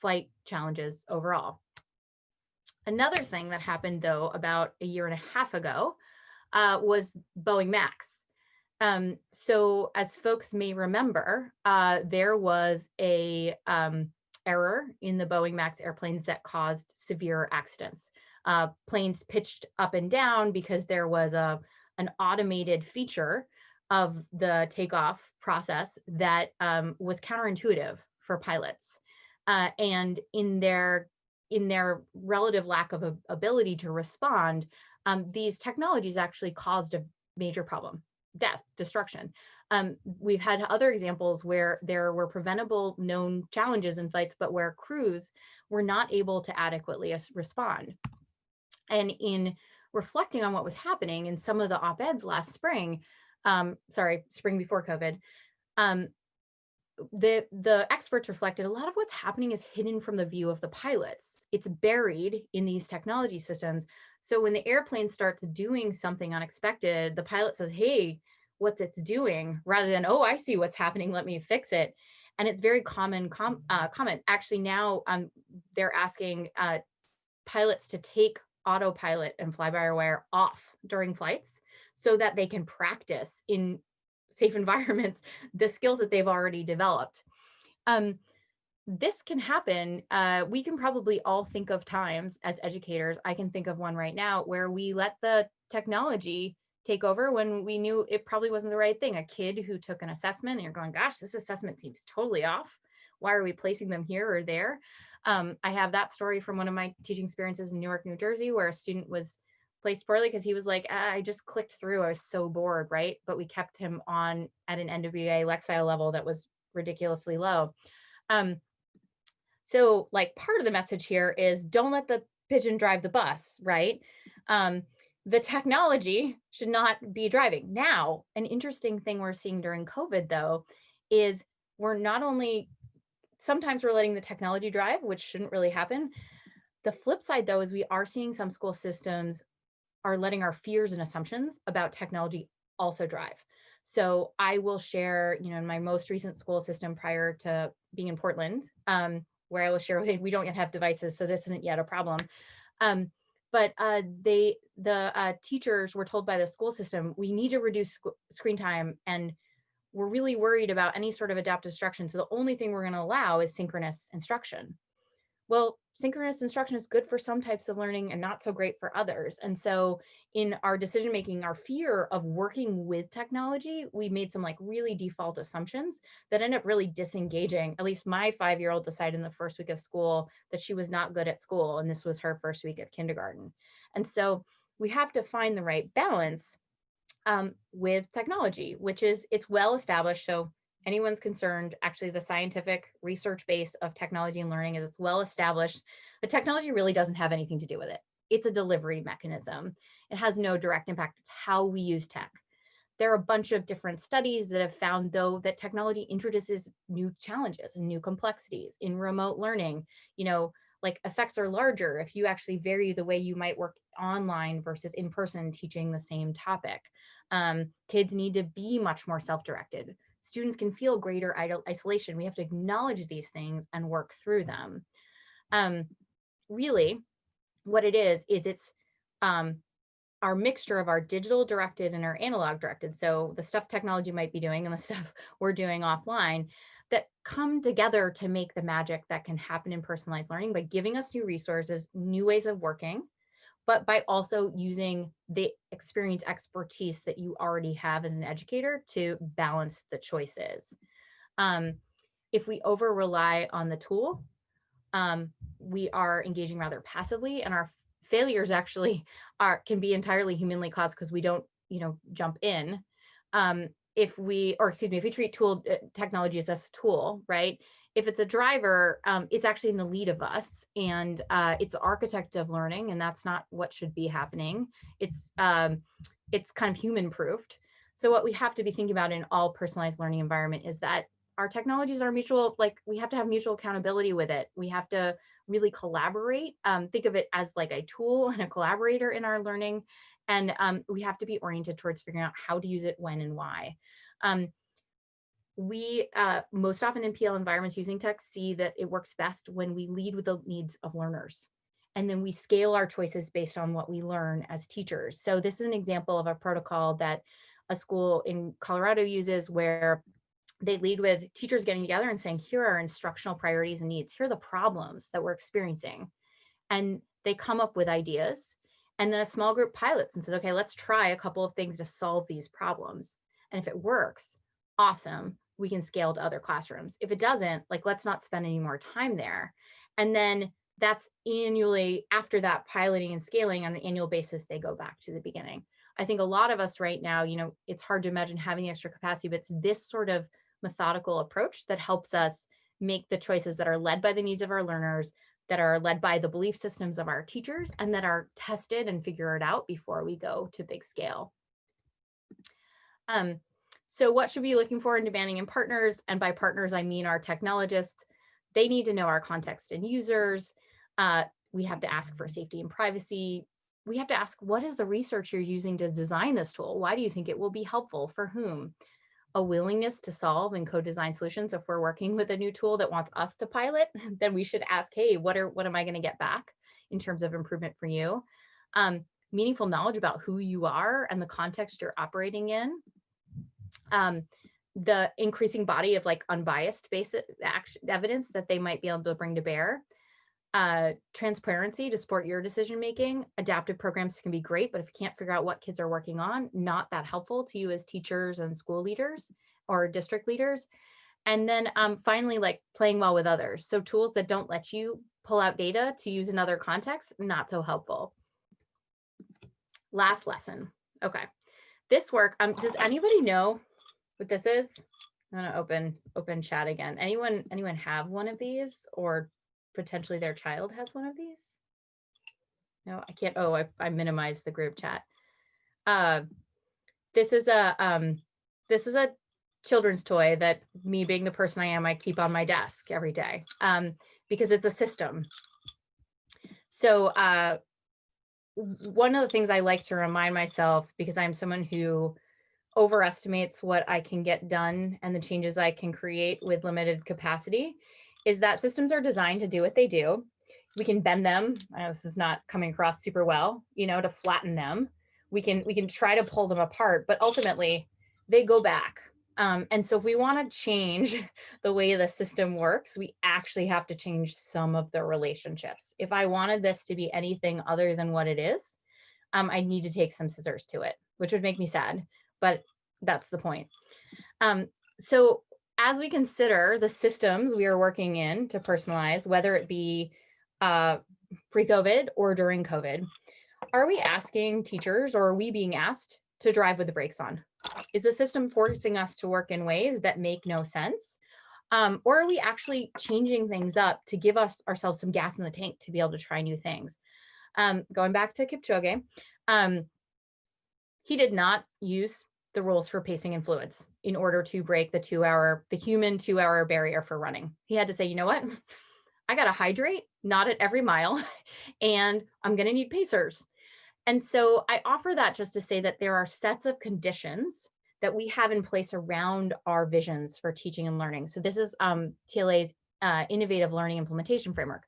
flight challenges overall. Another thing that happened, though, about a year and a half ago was Boeing Max. So as folks may remember, there was a error in the Boeing Max airplanes that caused severe accidents. Planes pitched up and down because there was an automated feature of the takeoff process that was counterintuitive for pilots. And in their relative lack of ability to respond, these technologies actually caused a major problem: death, destruction. We've had other examples where there were preventable known challenges in flights, but where crews were not able to adequately respond. And in reflecting on what was happening in some of the op-eds last spring, spring before COVID, the experts reflected a lot of what's happening is hidden from the view of the pilots. It's buried in these technology systems. So when the airplane starts doing something unexpected, the pilot says, "Hey, what's it doing?" rather than, "Oh, I see what's happening, let me fix it." And it's very common comment. Actually, now they're asking pilots to take autopilot and fly-by-wire off during flights so that they can practice in safe environments the skills that they've already developed. This can happen. We can probably all think of times as educators. I can think of one right now where we let the technology take over when we knew it probably wasn't the right thing. A kid who took an assessment and you're going, "Gosh, this assessment seems totally off. Why are we placing them here or there?" I have that story from one of my teaching experiences in Newark, New Jersey, where a student was placed poorly because he was like, I just clicked through, I was so bored, right? But we kept him on at an NWA Lexile level that was ridiculously low. So like part of the message here is don't let the pigeon drive the bus, right? The technology should not be driving. Now, an interesting thing we're seeing during COVID though, is we're not only, sometimes we're letting the technology drive, which shouldn't really happen. The flip side though, is we are seeing some school systems are letting our fears and assumptions about technology also drive. So I will share, in my most recent school system prior to being in Portland, where I will share with you, we don't yet have devices, so this isn't yet a problem. But the teachers were told by the school system, we need to reduce screen time, and we're really worried about any sort of adaptive instruction. So the only thing we're going to allow is synchronous instruction. Well, synchronous instruction is good for some types of learning and not so great for others. And so in our decision making, our fear of working with technology, we made some like really default assumptions that end up really disengaging. At least my 5-year-old decided in the first week of school that she was not good at school, and this was her first week of kindergarten. And so we have to find the right balance with technology, which is, it's well established. So anyone's concerned, actually the scientific research base of technology and learning is it's well established. The technology really doesn't have anything to do with it. It's a delivery mechanism. It has no direct impact. It's how we use tech. There are a bunch of different studies that have found though that technology introduces new challenges and new complexities in remote learning. Like effects are larger if you actually vary the way you might work online versus in person teaching the same topic. Kids need to be much more self-directed. Students can feel greater isolation. We have to acknowledge these things and work through them. Really, what it is it's our mixture of our digital directed and our analog directed. So the stuff technology might be doing and the stuff we're doing offline that come together to make the magic that can happen in personalized learning by giving us new resources, new ways of working, but by also using the experience expertise that you already have as an educator to balance the choices. If we over rely on the tool, we are engaging rather passively, and our failures actually can be entirely humanly caused because we don't, jump in. If we treat technology as a tool, right? If it's a driver, it's actually in the lead of us, and it's the architect of learning, and that's not what should be happening. It's kind of human proofed. So what we have to be thinking about in all personalized learning environment is that our technologies are mutual, like we have to have mutual accountability with it. We have to really collaborate, think of it as like a tool and a collaborator in our learning. And we have to be oriented towards figuring out how to use it, when and why. We most often in PL environments using tech see that it works best when we lead with the needs of learners. And then we scale our choices based on what we learn as teachers. So this is an example of a protocol that a school in Colorado uses, where they lead with teachers getting together and saying, here are instructional priorities and needs. Here are the problems that we're experiencing. And they come up with ideas. And then a small group pilots and says, okay, let's try a couple of things to solve these problems. And if it works, awesome, we can scale to other classrooms. If it doesn't, like, let's not spend any more time there. And then that's annually, after that piloting and scaling on an annual basis, they go back to the beginning. I think a lot of us right now, it's hard to imagine having the extra capacity, but it's this sort of methodical approach that helps us make the choices that are led by the needs of our learners, that are led by the belief systems of our teachers, and that are tested and figure it out before we go to big scale. So what should we be looking for in demanding in partners? And by partners, I mean our technologists. They need to know our context and users. We have to ask for safety and privacy. We have to ask, what is the research you're using to design this tool? Why do you think it will be helpful? For whom? A willingness to solve and co-design solutions. If we're working with a new tool that wants us to pilot, then we should ask, hey, what am I going to get back in terms of improvement for you? Meaningful knowledge about who you are and the context you're operating in. The increasing body of like unbiased basic evidence that they might be able to bring to bear. Transparency to support your decision making. Adaptive programs can be great, but if you can't figure out what kids are working on, not that helpful to you as teachers and school leaders or district leaders. And then finally, like playing well with others. So tools that don't let you pull out data to use in other contexts, not so helpful. Last lesson. Okay. This work, does anybody know what this is? I'm gonna open chat again. Anyone have one of these, or potentially their child has one of these? No, I can't. Oh, I minimized the group chat. This is a children's toy that, me being the person I am, I keep on my desk every day because it's a system. So one of the things I like to remind myself, because I'm someone who overestimates what I can get done and the changes I can create with limited capacity, is that systems are designed to do what they do. We can bend them. I know this is not coming across super well, to flatten them. We can try to pull them apart, but ultimately they go back. And so if we want to change the way the system works, we actually have to change some of the relationships. If I wanted this to be anything other than what it is, I need to take some scissors to it, which would make me sad, but that's the point. So as we consider the systems we are working in to personalize, whether it be pre-COVID or during COVID, are we asking teachers, or are we being asked to drive with the brakes on? Is the system forcing us to work in ways that make no sense? Or are we actually changing things up to give ourselves some gas in the tank to be able to try new things? Going back to Kipchoge, he did not use the rules for pacing and fluids in order to break the human 2-hour barrier for running. He had to say, you know what? I got to hydrate, not at every mile, and I'm going to need pacers. And so I offer that just to say that there are sets of conditions that we have in place around our visions for teaching and learning. So this is TLA's innovative learning implementation framework.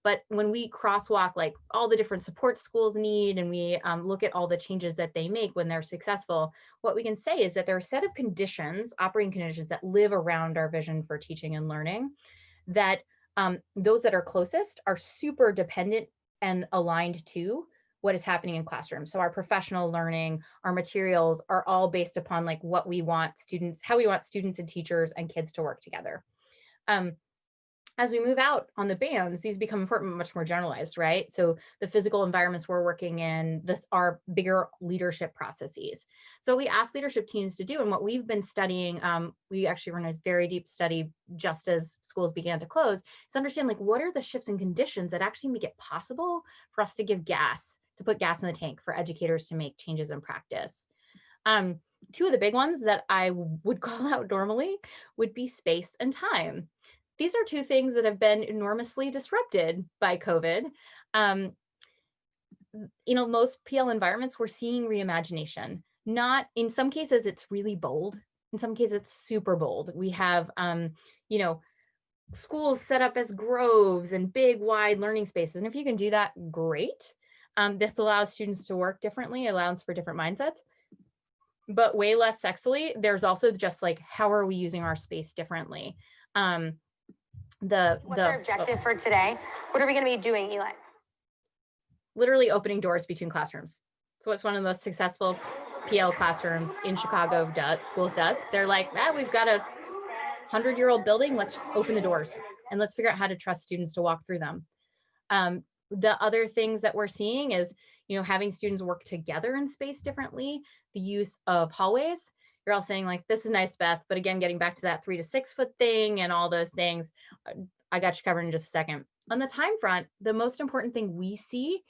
But when we crosswalk like all the different support schools need, and we look at all the changes that they make when they're successful, what we can say is that there are a set of conditions, operating conditions, that live around our vision for teaching and learning, that those that are closest are super dependent and aligned to what is happening in classrooms. So our professional learning, our materials are all based upon like what we want students, how we want students and teachers and kids to work together. As we move out on the bands, these become important, much more generalized, right? So the physical environments we're working in, this are bigger leadership processes. So we ask leadership teams to do, and what we've been studying, we actually run a very deep study just as schools began to close, is understand like what are the shifts and conditions that actually make it possible for us to put gas in the tank for educators to make changes in practice. Two of the big ones that I would call out normally would be space and time. These are two things that have been enormously disrupted by COVID. Most PL environments, we're seeing reimagination. Not, in some cases, it's really bold. In some cases, it's super bold. We have, schools set up as groves and big, wide learning spaces. And if you can do that, great. This allows students to work differently, allows for different mindsets. But way less sexily, there's also just like, how are we using our space differently? What's our objective for today? What are we going to be doing, Eli? Literally opening doors between classrooms. So what's one of the most successful PL classrooms in Chicago schools does? They're like, we've got a 100-year-old building. Let's just open the doors and let's figure out how to trust students to walk through them. The other things that we're seeing is, having students work together in space differently, the use of hallways. You're all saying like, this is nice, Beth, but again, getting back to that 3 to 6 foot thing and all those things, I got you covered in just a second. On the time front, the most important thing we see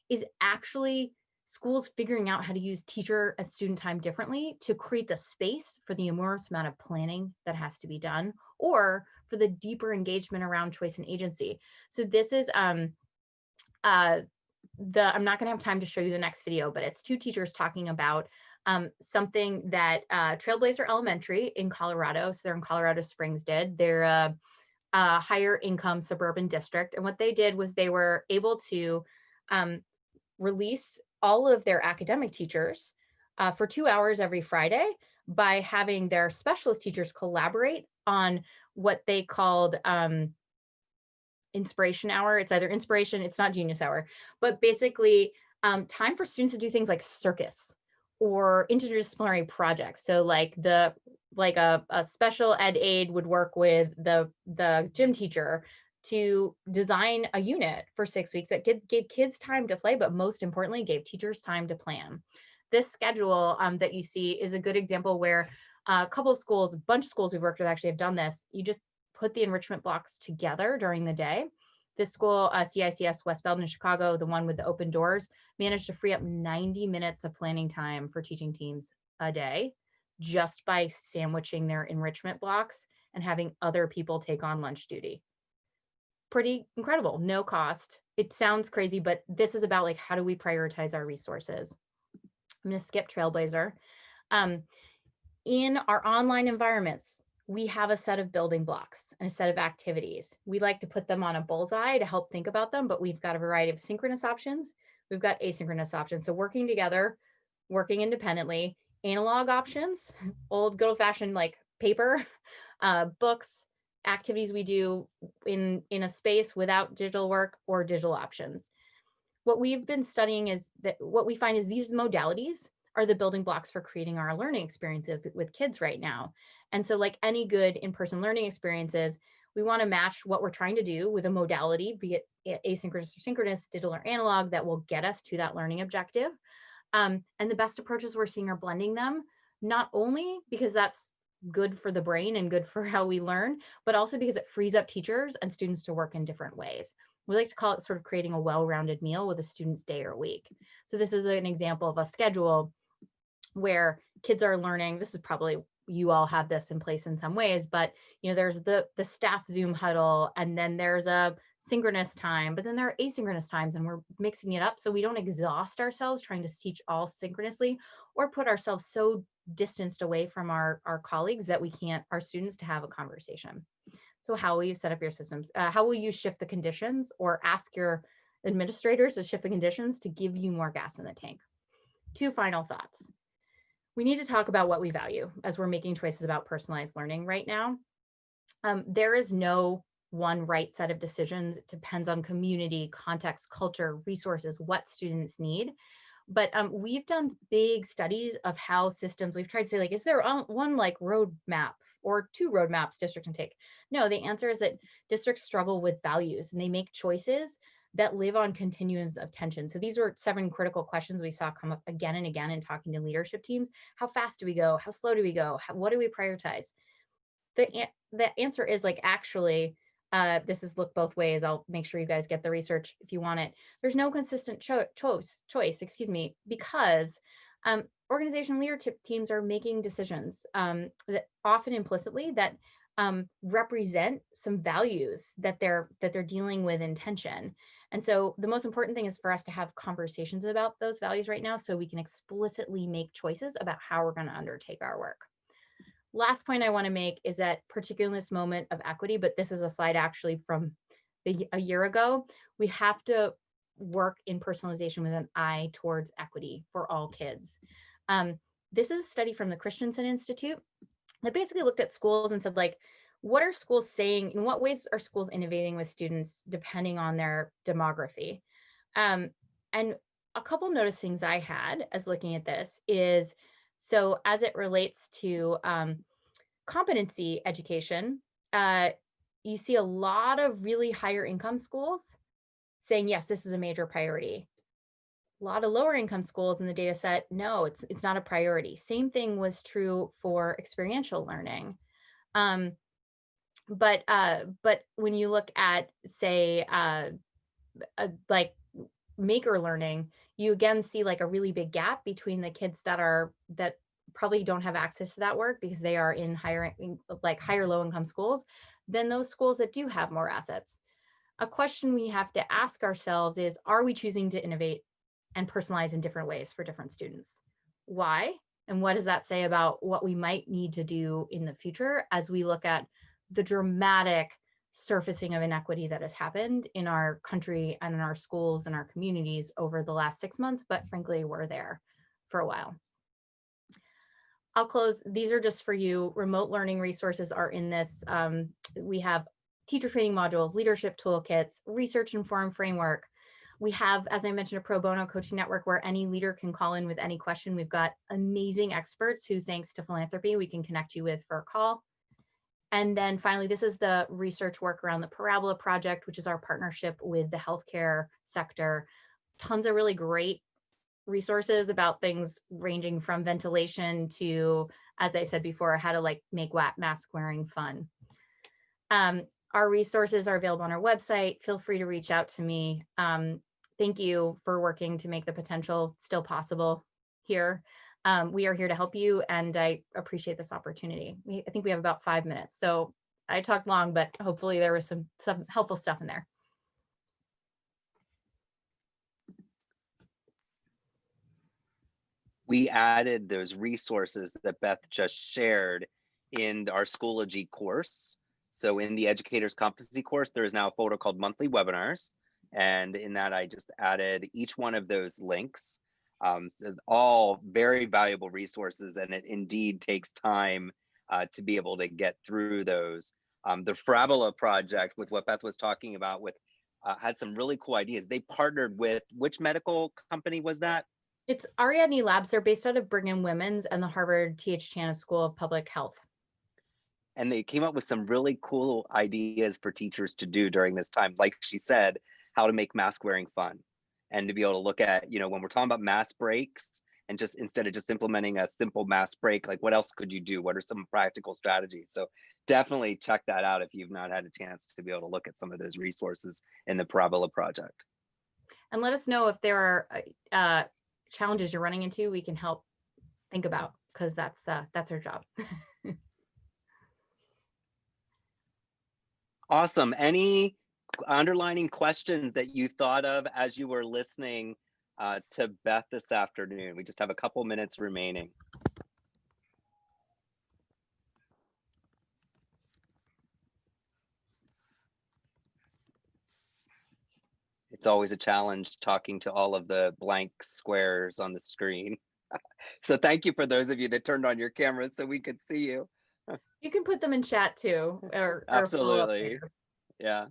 is actually schools figuring out how to use teacher and student time differently to create the space for the enormous amount of planning that has to be done, or for the deeper engagement around choice and agency. So this is, I'm not gonna have time to show you the next video, but it's 2 teachers talking about something that Trailblazer Elementary in Colorado, so they're in Colorado Springs, did. They're a higher income suburban district. And what they did was they were able to release all of their academic teachers for 2 hours every Friday by having their specialist teachers collaborate on what they called inspiration hour. It's either inspiration, it's not genius hour, but basically time for students to do things like circus or interdisciplinary projects. So like a special ed aide would work with the gym teacher to design a unit for 6 weeks that gave kids time to play, but most importantly, gave teachers time to plan. This schedule that you see is a good example where a couple of schools, a bunch of schools we've worked with actually have done this. You just put the enrichment blocks together during the day. This school, CICS West Belden in Chicago, the one with the open doors, managed to free up 90 minutes of planning time for teaching teams a day just by sandwiching their enrichment blocks and having other people take on lunch duty. Pretty incredible, no cost. It sounds crazy, but this is about like, how do we prioritize our resources? I'm gonna skip Trailblazer. In our online environments, we have a set of building blocks and a set of activities. We like to put them on a bullseye to help think about them, but we've got a variety of synchronous options. We've got asynchronous options. So working together, working independently, analog options, old good old fashioned like paper, books, activities we do in a space without digital work, or digital options. What we've been studying is that what we find is these modalities are the building blocks for creating our learning experiences with kids right now. And so like any good in-person learning experiences, we want to match what we're trying to do with a modality, be it asynchronous or synchronous, digital or analog, that will get us to that learning objective. And the best approaches we're seeing are blending them, not only because that's good for the brain and good for how we learn, but also because it frees up teachers and students to work in different ways. We like to call it sort of creating a well-rounded meal with a student's day or week. So this is an example of a schedule where kids are learning. This is probably, you all have this in place in some ways, but you know, there's the staff Zoom huddle, and then there's a synchronous time, but then there are asynchronous times, and we're mixing it up so we don't exhaust ourselves trying to teach all synchronously or put ourselves so distanced away from our colleagues that we can't, our students, to have a conversation. So how will you set up your systems? How will you shift the conditions, or ask your administrators to shift the conditions to give you more gas in the tank? 2 final thoughts. We need to talk about what we value as we're making choices about personalized learning right now. There is no one right set of decisions. It depends on community, context, culture, resources, what students need. But we've done big studies of how systems, we've tried to say, like, is there one like roadmap or 2 roadmaps districts can take? No, the answer is that districts struggle with values, and they make choices that live on continuums of tension. So these were 7 critical questions we saw come up again and again in talking to leadership teams. How fast do we go? How slow do we go? What do we prioritize? The answer is like, actually, this is look both ways. I'll make sure you guys get the research if you want it. There's no consistent choice, because organizational leadership teams are making decisions that often implicitly that represent some values that they're dealing with in tension. And so the most important thing is for us to have conversations about those values right now, so we can explicitly make choices about how we're going to undertake our work. Last point I want to make is that, particularly in this moment of equity, but this is a slide actually from a year ago, we have to work in personalization with an eye towards equity for all kids. This is a study from the Christensen Institute that basically looked at schools and said, like, what are schools saying? In what ways are schools innovating with students depending on their demography? And a couple notice things I had as looking at this is, so as it relates to competency education, you see a lot of really higher income schools saying, yes, this is a major priority. A lot of lower income schools in the data set, no, it's not a priority. Same thing was true for experiential learning. But when you look at, say, like maker learning, you again see like a really big gap between the kids that probably don't have access to that work because they are in higher low income schools than those schools that do have more assets. A question we have to ask ourselves is, are we choosing to innovate and personalize in different ways for different students? Why? And what does that say about what we might need to do in the future as we look at the dramatic surfacing of inequity that has happened in our country and in our schools and our communities over the last 6 months, but frankly, we're there for a while. I'll close. These are just for you. Remote learning resources are in this. We have teacher training modules, leadership toolkits, research informed framework. We have, as I mentioned, a pro bono coaching network where any leader can call in with any question. We've got amazing experts who, thanks to philanthropy, we can connect you with for a call. And then finally, this is the research work around the Parabola project, which is our partnership with the healthcare sector. Tons of really great resources about things ranging from ventilation to, as I said before, how to like make mask wearing fun. Our resources are available on our website. Feel free to reach out to me. Thank you for working to make the potential still possible here. We are here to help you, and I appreciate this opportunity. I think we have about 5 minutes, so I talked long, but hopefully there was some helpful stuff in there. We added those resources that Beth just shared in our Schoology course. So in the Educators Competency course, there is now a folder called Monthly Webinars. And in that, I just added each one of those links. So all very valuable resources, and it indeed takes time to be able to get through those. The Parabola project, with what Beth was talking about, had some really cool ideas. They partnered with, which medical company was that? It's Ariadne Labs. They're based out of Brigham Women's and the Harvard T.H. Chan School of Public Health. And they came up with some really cool ideas for teachers to do during this time. Like she said, how to make mask wearing fun, and to be able to look at, when we're talking about mask breaks, and just instead of just implementing a simple mask break, like what else could you do? What are some practical strategies? So definitely check that out if you've not had a chance to be able to look at some of those resources in the Parabola project. And let us know if there are challenges you're running into, we can help think about, because that's our job. Awesome. Any underlining questions that you thought of as you were listening to Beth this afternoon? We just have a couple minutes remaining. It's always a challenge talking to all of the blank squares on the screen. So thank you for those of you that turned on your cameras so we could see you. You can put them in chat too, or absolutely. Yeah.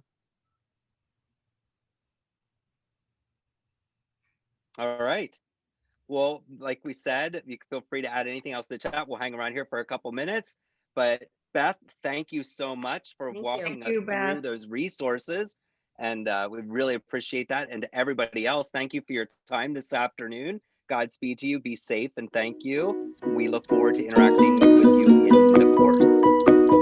All right. Well, like we said, you can feel free to add anything else to the chat. We'll hang around here for a couple minutes. But Beth, thank you so much for walking us through those resources. And we really appreciate that. And to everybody else, thank you for your time this afternoon. Godspeed to you. Be safe, and thank you. We look forward to interacting with you in the course.